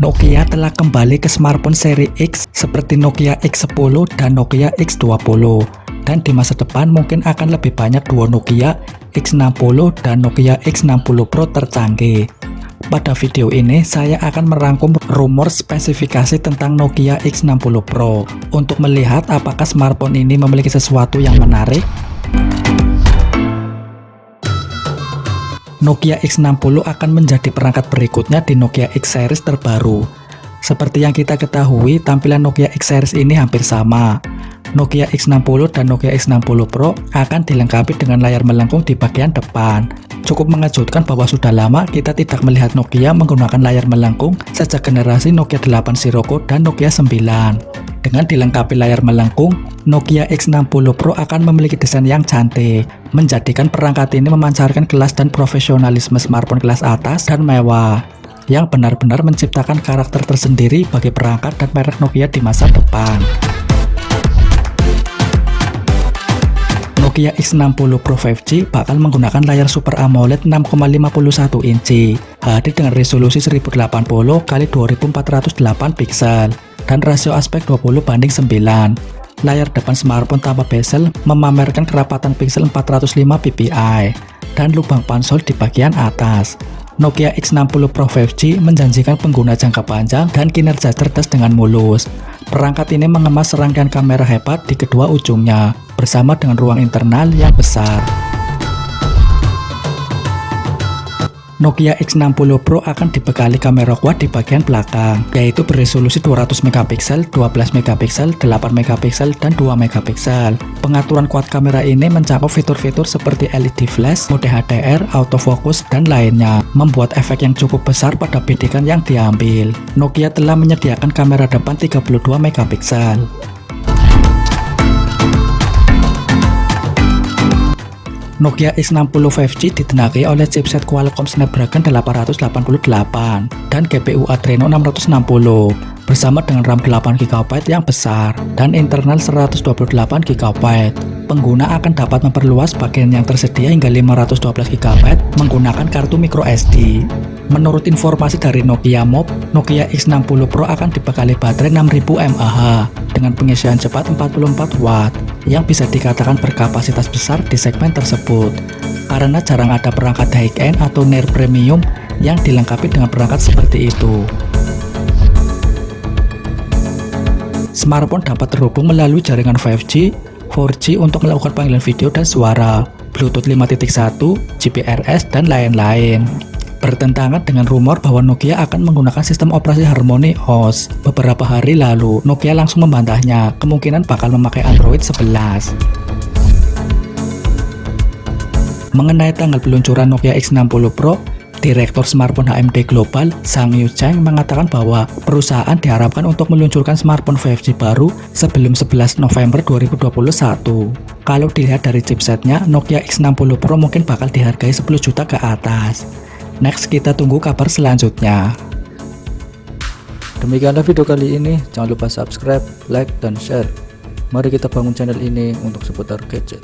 Nokia telah kembali ke smartphone seri X seperti Nokia X10 dan Nokia X20. Dan di masa depan mungkin akan lebih banyak duo Nokia X60 dan Nokia X60 Pro tercanggih. Pada video ini saya akan merangkum rumor spesifikasi tentang Nokia X60 Pro untuk melihat apakah smartphone ini memiliki sesuatu yang menarik. Nokia X60 akan menjadi perangkat berikutnya di Nokia X series terbaru. Seperti yang kita ketahui, tampilan Nokia X series ini hampir sama. Nokia X60 dan Nokia X60 Pro akan dilengkapi dengan layar melengkung di bagian depan. Cukup mengejutkan bahwa sudah lama kita tidak melihat Nokia menggunakan layar melengkung sejak generasi Nokia 8 Sirocco dan Nokia 9. Dengan dilengkapi layar melengkung, Nokia X60 Pro akan memiliki desain yang cantik, menjadikan perangkat ini memancarkan kelas dan profesionalisme smartphone kelas atas dan mewah, yang benar-benar menciptakan karakter tersendiri bagi perangkat dan merek Nokia di masa depan. Nokia X60 Pro 5G bakal menggunakan layar Super AMOLED 6,51 inci, hadir dengan resolusi 1080x2408 piksel, dan rasio aspek 20:9. Layar depan smartphone tanpa bezel memamerkan kerapatan piksel 405 ppi, dan lubang pansol di bagian atas. Nokia X60 Pro 5G menjanjikan pengguna jangka panjang dan kinerja cerdas dengan mulus. Perangkat ini mengemas serangkaian kamera hebat di kedua ujungnya, bersama dengan ruang internal yang besar. Nokia X60 Pro akan dibekali kamera quad di bagian belakang, yaitu beresolusi 200 megapiksel, 12 megapiksel, 8 megapiksel, dan 2 megapiksel. Pengaturan quad kamera ini mencakup fitur-fitur seperti LED flash, mode HDR, autofocus, dan lainnya, membuat efek yang cukup besar pada bidikan yang diambil. Nokia telah menyediakan kamera depan 32 megapiksel. Nokia X60 5G ditenagai oleh chipset Qualcomm Snapdragon 888 dan GPU Adreno 660 bersama dengan RAM 8GB yang besar dan internal 128GB. Pengguna akan dapat memperluas bagian yang tersedia hingga 512GB menggunakan kartu microSD. Menurut informasi dari Nokia Mob, Nokia X60 Pro akan dibekali baterai 6000 mAh dengan pengisian cepat 44 Watt yang bisa dikatakan berkapasitas besar di segmen tersebut karena jarang ada perangkat high-end atau near premium yang dilengkapi dengan perangkat seperti itu. Smartphone dapat terhubung melalui jaringan 5G, 4G untuk melakukan panggilan video dan suara, Bluetooth 5.1, GPRS, dan lain-lain. Bertentangan dengan rumor bahwa Nokia akan menggunakan sistem operasi Harmony OS. Beberapa hari lalu, Nokia langsung membantahnya, kemungkinan bakal memakai Android 11. Mengenai tanggal peluncuran Nokia X60 Pro, Direktur Smartphone HMD Global, Sang Yu Cheng, mengatakan bahwa perusahaan diharapkan untuk meluncurkan smartphone 5G baru sebelum 11 November 2021. Kalau dilihat dari chipsetnya, Nokia X60 Pro mungkin bakal dihargai 10 juta ke atas. Next, kita tunggu kabar selanjutnya. Demikianlah video kali ini, jangan lupa subscribe, like, dan share. Mari kita bangun channel ini untuk seputar gadget.